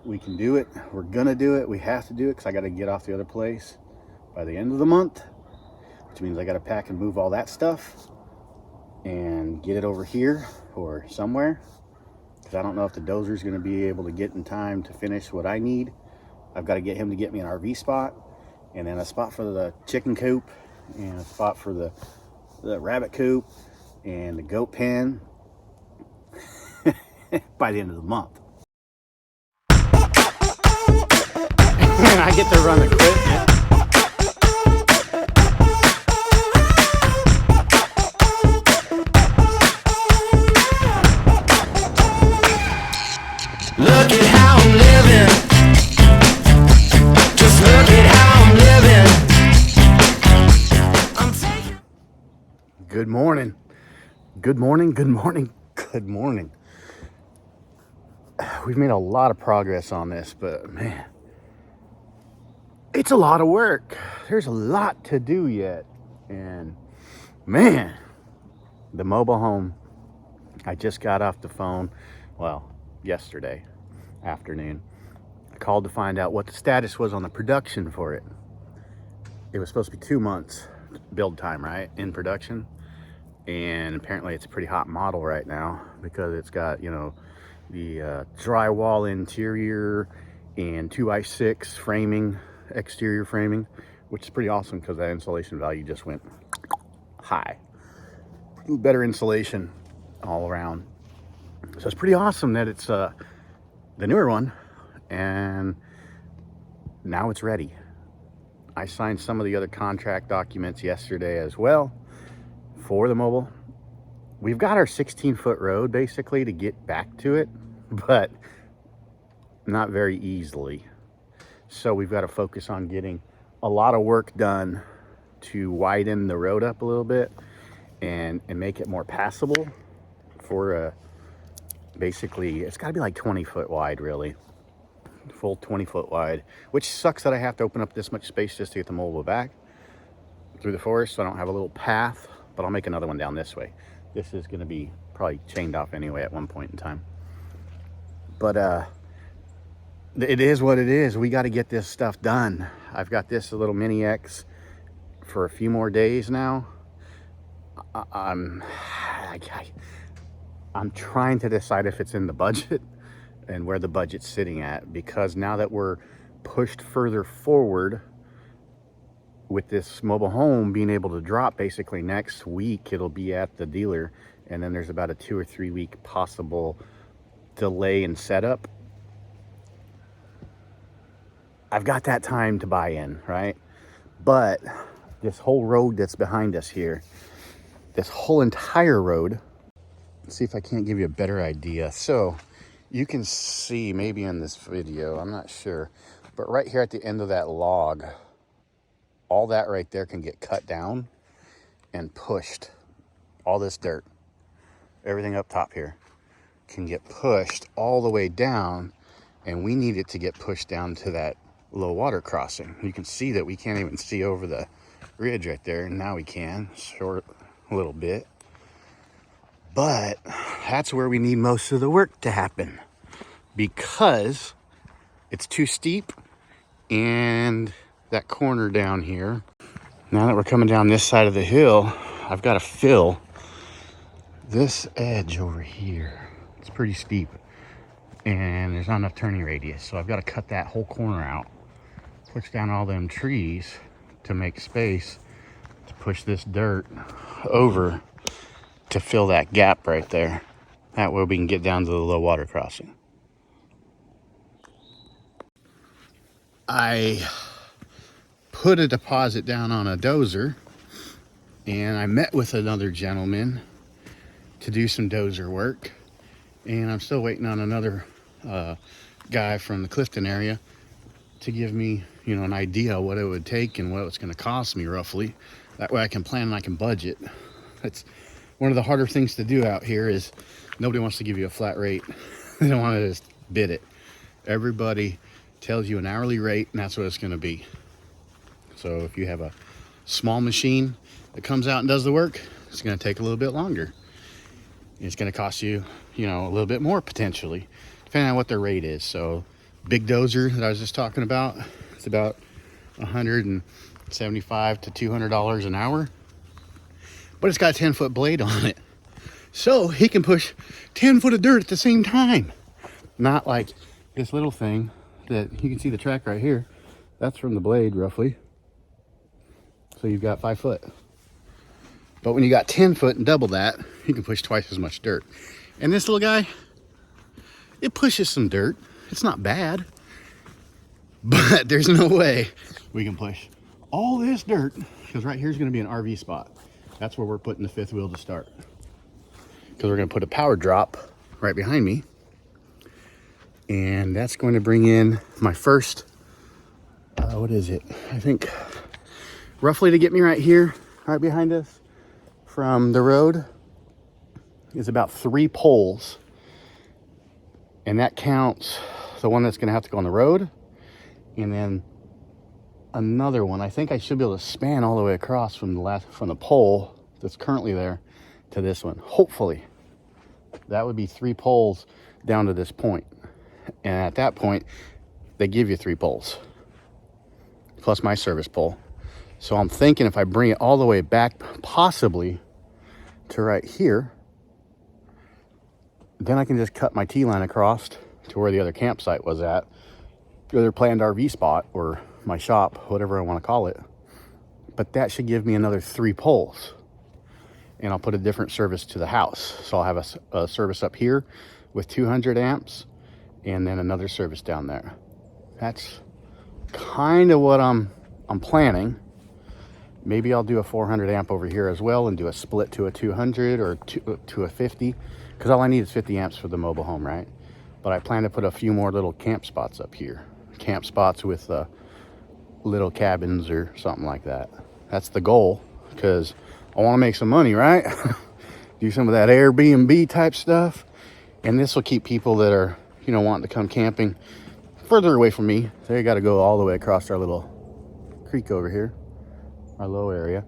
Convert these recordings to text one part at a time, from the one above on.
We can do it. We're gonna do it. We have to do it because I got to get off the other place by the end of the month, which means I got to pack and move all that stuff and get it over here or somewhere, because I don't know if the dozer is going to be able to get in time to finish what I need. I've got to get him to get me an RV spot, and then a spot for the chicken coop, and a spot for the rabbit coop and the goat pen by the end of the month. And I get to run the equipment. Look at how I'm living. Just look at how I'm living. Good morning. Good morning. Good morning. Good morning. We've made a lot of progress on this, but man, it's a lot of work. There's a lot to do yet. And man, the mobile home, I just got off the phone, well, yesterday afternoon. I called to find out what the status was on the production for it. It was supposed to be 2 months build time, right, in production. And apparently it's a pretty hot model right now because it's got, you know, the drywall interior and 2x6 framing, exterior framing, which is pretty awesome because that insulation value just went high. Better insulation all around. So it's pretty awesome that it's the newer one, and now it's ready. I signed some of the other contract documents yesterday as well for the mobile. We've got our 16-foot road basically to get back to it, but not very easily. So we've got to focus on getting a lot of work done to widen the road up a little bit and make it more passable for basically, it's got to be like 20 foot wide, really. Full 20 foot wide, which sucks that I have to open up this much space just to get the mobile back through the forest, so I don't have a little path, but I'll make another one down this way. This is going to be probably chained off anyway at one point in time. But it is what it is. We got to get this stuff done. I've got this little Mini X for a few more days now. I'm trying to decide if it's in the budget and where the budget's sitting at, because now that we're pushed further forward with this mobile home being able to drop basically next week, it'll be at the dealer, and then there's about a 2 or 3 week possible delay in setup. I've got that time to buy in, right? But this whole road that's behind us here, this whole entire road, let's see if I can't give you a better idea. So you can see maybe in this video, I'm not sure, but right here at the end of that log, all that right there can get cut down and pushed. All this dirt, everything up top here, can get pushed all the way down, and we need it to get pushed down to that low water crossing. You can see that we can't even see over the ridge right there, and now we can, short a little bit. But that's where we need most of the work to happen, because it's too steep, and that corner down here, now that we're coming down this side of the hill, I've got to fill this edge over here. It's pretty steep, and there's not enough turning radius, so I've got to cut that whole corner out, push down all them trees to make space to push this dirt over to fill that gap right there. That way we can get down to the low water crossing. I put a deposit down on a dozer, and I met with another gentleman to do some dozer work, and I'm still waiting on another guy from the Clifton area to give me, you know, an idea of what it would take and what it's going to cost me roughly. That way I can plan and I can budget. That's one of the harder things to do out here, is nobody wants to give you a flat rate. They don't want to just bid it. Everybody tells you an hourly rate, and that's what it's going to be. So if you have a small machine that comes out and does the work, it's going to take a little bit longer. It's going to cost you, you know, a little bit more potentially, depending on what their rate is. So big dozer that I was just talking about. It's about $175 to $200 an hour, but it's got a 10-foot blade on it. So he can push 10 foot of dirt at the same time. Not like this little thing that you can see the track right here. That's from the blade roughly. So you've got 5 foot. But when you got 10 foot and double that, you can push twice as much dirt. And this little guy, it pushes some dirt. It's not bad. But there's no way we can push all this dirt, because right here is going to be an RV spot. That's where we're putting the fifth wheel to start. Because we're going to put a power drop right behind me. And that's going to bring in my first, what is it? I think roughly to get me right here, right behind us from the road is about 3 poles. And that counts the one that's going to have to go on the road. And then another one. I think I should be able to span all the way across from the pole that's currently there to this one. Hopefully. That would be 3 poles down to this point. And at that point, they give you 3 poles. Plus my service pole. So I'm thinking if I bring it all the way back, possibly to right here, then I can just cut my T-line across to where the other campsite was at. The other planned RV spot, or my shop, whatever I want to call it. But that should give me another 3 poles. And I'll put a different service to the house. So I'll have a service up here with 200 amps and then another service down there. That's kind of what I'm planning. Maybe I'll do a 400 amp over here as well and do a split to a 200 or to a 50, because all I need is 50 amps for the mobile home, right? But I plan to put a few more little camp spots up here. Camp spots with little cabins or something like that. That's the goal, because I want to make some money, right? Do some of that Airbnb type stuff. And this will keep people that are, wanting to come camping further away from me. They got to go all the way across our little creek over here, our low area.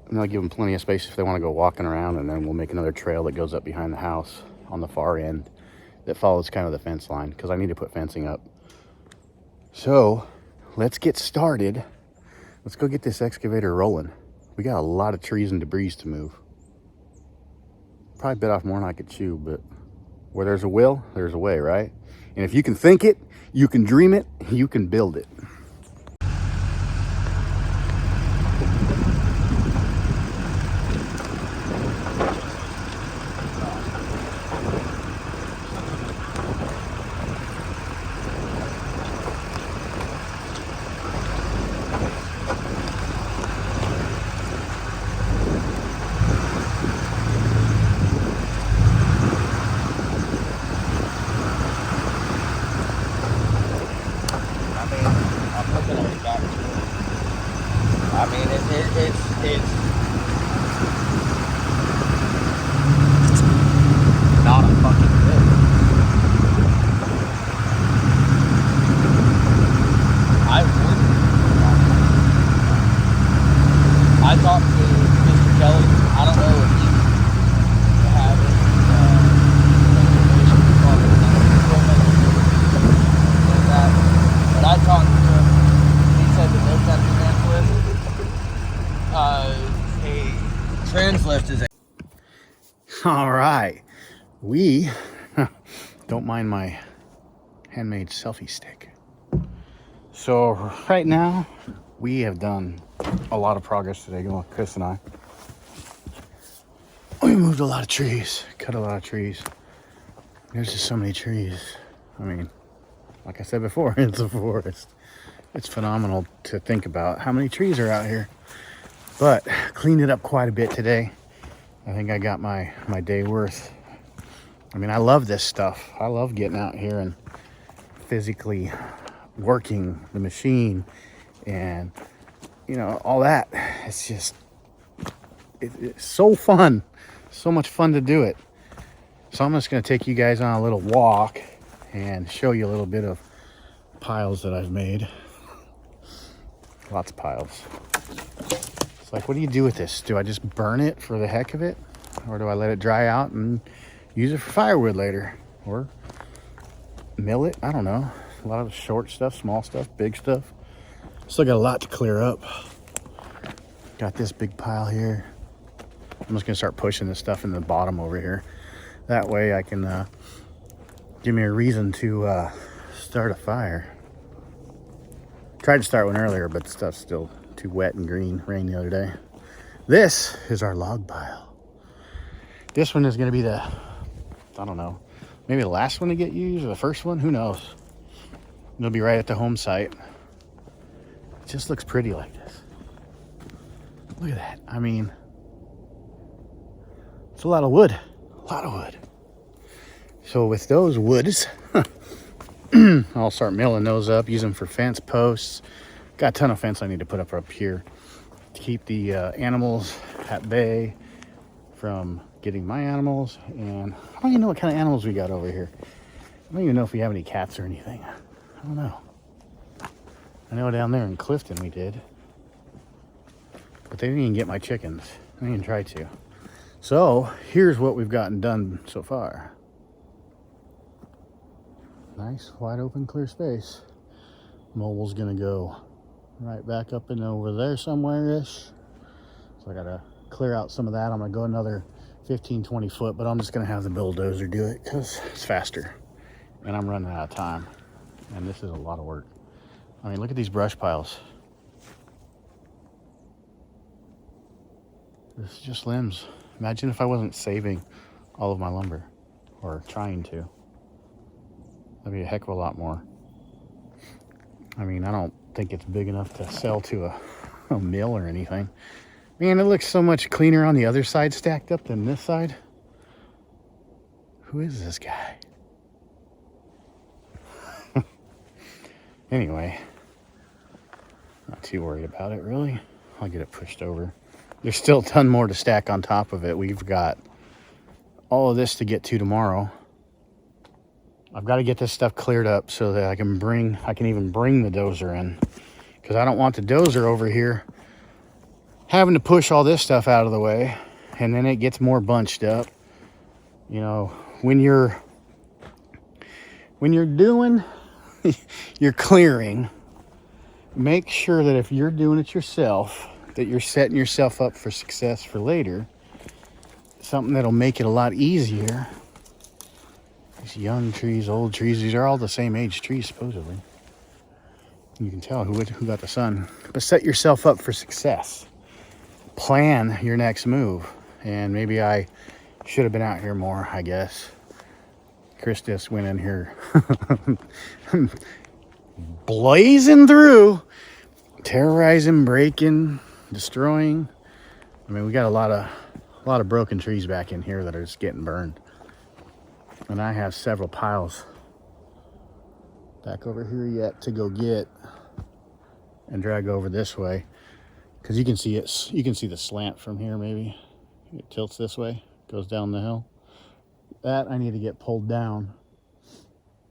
And I'll give them plenty of space if they want to go walking around. And then we'll make another trail that goes up behind the house on the far end that follows kind of the fence line, because I need to put fencing up. So let's get started. Let's go get this excavator rolling. We got a lot of trees and debris to move. Probably bit off more than I could chew, but where there's a will, there's a way, right? And if you can think it, you can dream it, you can build it. It's not a fucking fit. I talked to Mr. Kelly. I don't know if he had any information from equipment like that, but I talked to him. He said that they've got a trans lift is a All right, we don't mind my handmade selfie stick. So right now we have done a lot of progress today, Chris and I. We moved a lot of trees, cut a lot of trees. There's just so many trees. I mean, like I said before, it's a forest. It's phenomenal to think about how many trees are out here. But cleaned it up quite a bit today. I think I got my day worth. I mean, I love this stuff. I love getting out here and physically working the machine and, all that. It's just, it's so fun. So much fun to do it. So I'm just going to take you guys on a little walk and show you a little bit of piles that I've made. Lots of piles. It's like, what do you do with this? Do I just burn it for the heck of it? Or do I let it dry out and use it for firewood later? Or mill it. I don't know. A lot of short stuff, small stuff, big stuff. Still got a lot to clear up. Got this big pile here. I'm just gonna start pushing this stuff in the bottom over here. That way I can give me a reason to start a fire. Tried to start one earlier, but the stuff's still too wet and green. Rained the other day. This is our log pile. This one is gonna be the, I don't know, maybe the last one to get used or the first one, who knows? It'll be right at the home site. It just looks pretty like this. Look at that. I mean, it's a lot of wood. A lot of wood. So with those woods, I'll start milling those up, use them for fence posts. Got a ton of fence I need to put up here to keep the animals at bay from getting my animals. And I don't even know what kind of animals we got over here. I don't even know if we have any cats or anything. I don't know. I know down there in Clifton we did. But they didn't even get my chickens. I didn't even try to. So here's what we've gotten done so far. Nice wide open clear space. Mobile's gonna go right back up and over there somewhere-ish. So I gotta clear out some of that. I'm gonna go another 15-20 foot, but I'm just gonna have the bulldozer do it because it's faster. And I'm running out of time. And this is a lot of work. I mean, look at these brush piles. This is just limbs. Imagine if I wasn't saving all of my lumber, or trying to. That'd be a heck of a lot more. I mean, I don't think it's big enough to sell to a mill or anything. Man, it looks so much cleaner on the other side stacked up than this side. Who is this guy? Anyway, not too worried about it, really. I'll get it pushed over. There's still a ton more to stack on top of it. We've got all of this to get to tomorrow. I've got to get this stuff cleared up so that I can even bring the dozer in, because I don't want the dozer over here having to push all this stuff out of the way, and then it gets more bunched up. You know, when you're doing your clearing, make sure that if you're doing it yourself, that you're setting yourself up for success for later. Something that'll make it a lot easier. These young trees, old trees, these are all the same age trees, supposedly. You can tell who got the sun. But set yourself up for success. Plan your next move. And maybe I should have been out here more, I guess. Chris just went in here blazing through, terrorizing, breaking, destroying. I mean, we got a lot of broken trees back in here that are just getting burned. And I have several piles back over here yet to go get and drag over this way, because you can see it. You can see the slant from here. Maybe it tilts this way, goes down the hill. That I need to get pulled down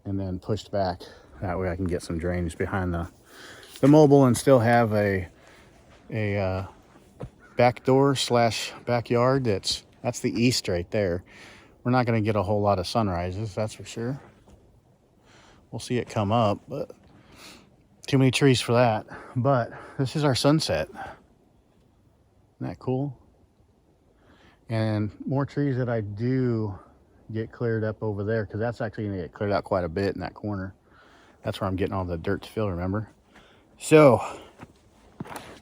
and then pushed back. That way I can get some drainage behind the mobile and still have a back door / backyard. That's the east right there. We're not going to get a whole lot of sunrises, that's for sure. We'll see it come up, but too many trees for that. But this is our sunset. Isn't that cool? And more trees that I do get cleared up over there, because that's actually going to get cleared out quite a bit in that corner. That's where I'm getting all the dirt to fill, remember? So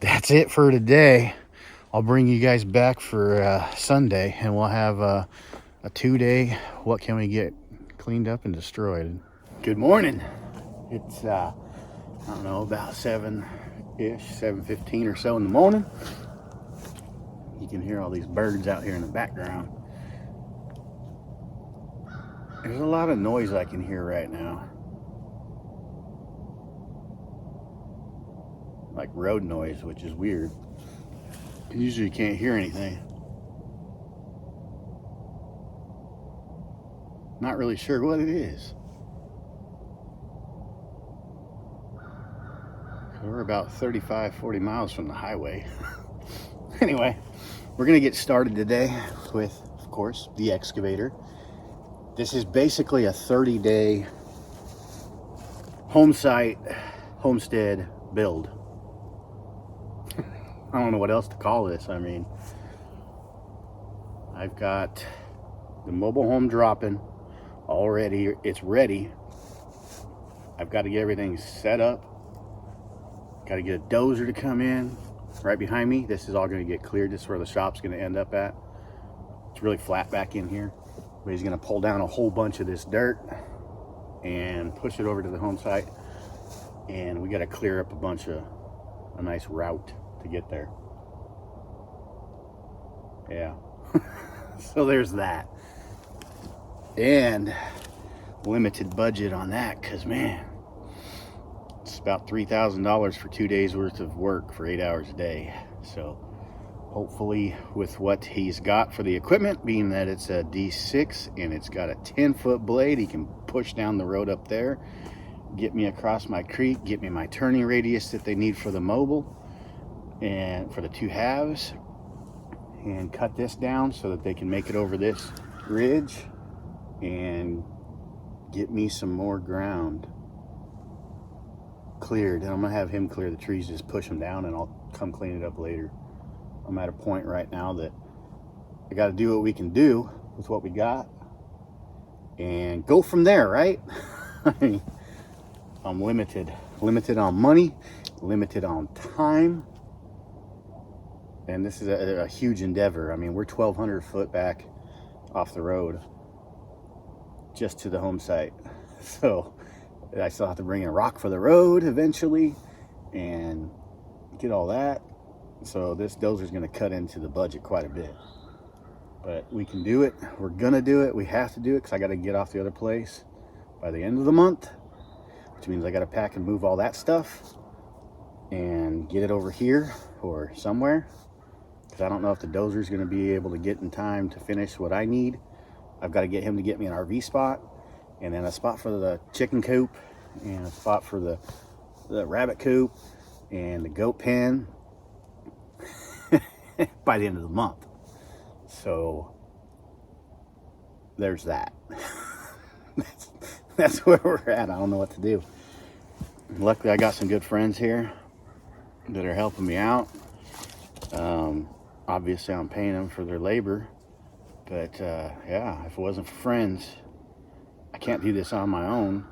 that's it for today. I'll bring you guys back for Sunday, and we'll have a 2-day what can we get cleaned up and destroyed. Good morning. It's I don't know, about 7-ish, 7:15 or so in the morning. You can hear all these birds out here in the background. There's a lot of noise I can hear right now, like road noise, which is weird. Usually you can't hear anything. Not really sure what it is. We're about 35-40 miles from the highway. Anyway, we're gonna get started today with, of course, the excavator. This is basically a 30-day Homestead build. I don't know what else to call this. I mean, I've got the mobile home dropping already. It's ready. I've got to get everything set up. Got to get a dozer to come in right behind me. This is all going to get cleared. This is where the shop's going to end up at. It's really flat back in here. But he's going to pull down a whole bunch of this dirt and push it over to the home site. And we got to clear up a nice route to get there. Yeah. So there's that. And limited budget on that, because man, it's about $3,000 for 2 days worth of work for 8 hours a day. So hopefully with what he's got for the equipment, being that it's a D6 and it's got a 10-foot blade, he can push down the road up there, get me across my creek, get me my turning radius that they need for the mobile and for the 2 halves, and cut this down so that they can make it over this ridge and get me some more ground cleared. And I'm gonna have him clear the trees, just push them down, and I'll come clean it up later. I'm at a point right now that I got to do what we can do with what we got and go from there, right? I'm limited on money, limited on time, and this is a huge endeavor. I mean, we're 1,200 foot back off the road just to the home site, so I still have to bring in rock for the road eventually and get all that. So this dozer's going to cut into the budget quite a bit, but we can do it. We're gonna do it. We have to do it because I got to get off the other place by the end of the month, which means I got to pack and move all that stuff and get it over here or somewhere, because I don't know if the dozer's going to be able to get in time to finish what I need. I've got to get him to get me an RV spot, and then a spot for the chicken coop, and a spot for the rabbit coop and the goat pen by the end of the month. So there's that. That's where we're at. I don't know what to do. Luckily, I got some good friends here that are helping me out. Obviously, I'm paying them for their labor, but yeah, if it wasn't for friends, I can't do this on my own.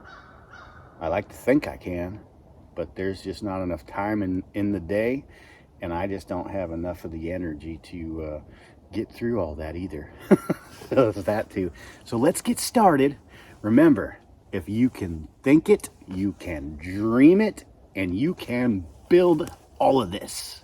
I like to think I can, but there's just not enough time in the day, and I just don't have enough of the energy to get through all that either. So there's that too. So let's get started. Remember, if you can think it, you can dream it, and you can build all of this.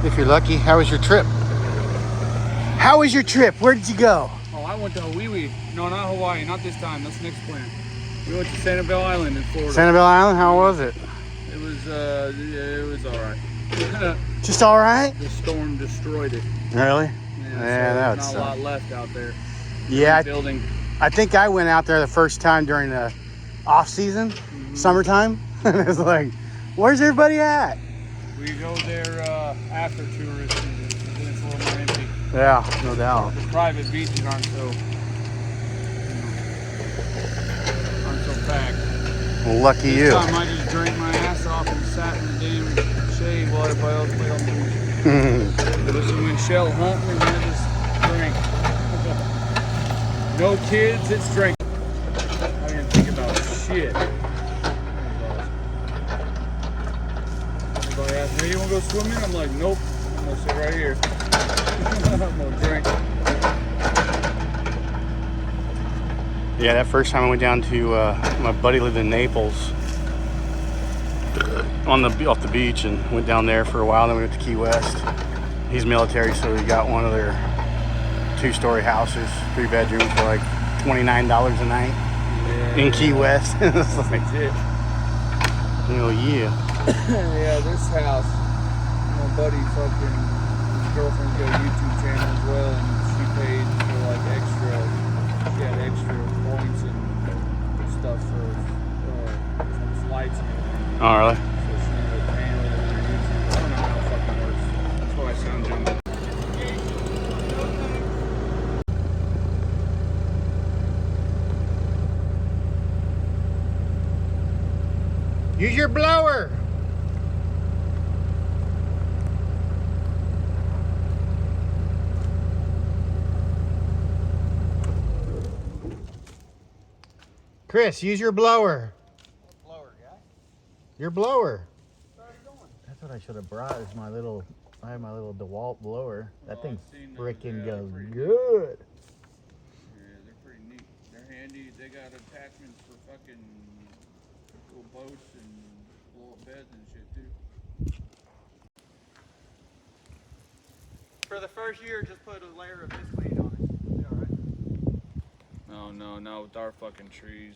If you're lucky. How was your trip? How was your trip? Where did you go? Oh, I went to Hawaii. No, not Hawaii. Not this time. That's next plan. We went to Sanibel Island in Florida. Sanibel Island. How was it? It was all right. Just all right. The storm destroyed it. Really? Yeah, Yeah, so that would there's not suck. a lot left out there. Yeah, Building. I think I went out there the first time during the off season, summertime. And it's like, where's everybody at? We go there after tourists and it's a little more empty. Yeah, no doubt. The private beaches aren't so packed. Well, lucky This you. time I just drank my ass off and sat in the damn shade while everybody else played on the beach. Listen to Michelle Huntley and I just drank. No kids, it's drink. I didn't think about shit. Everybody asked me, you want to go swimming? I'm like, nope. I'm going to sit right here. I'm going to drink. Yeah, that first time I went down to my buddy lived in Naples off the beach and went down there for a while. Then we went to Key West. He's military, so he got one of their 2-story houses, 3 bedrooms for like $29 a night in Key West. It's like, That's it. oh yeah. Yeah, this house, my buddy fucking, his girlfriend's got a YouTube channel as well, and she paid for like she had extra points and stuff for some flights and everything. Oh, really? So she ended up paying with it on her YouTube. I don't know how it fucking works. That's why I sound jumbled. Use your blower. Chris, use your blower. Blower, guy. Your blower. That's what I should have brought. Is my little. I have my little DeWalt blower. That thing I've seen those. freaking Yeah, goes they're pretty good. Yeah, they're pretty neat. They're handy. They got attachments for fucking little boats and blow up beds and shit too. For the first year, just put a layer of this weed on it. It'll be all right. No, not with our fucking trees.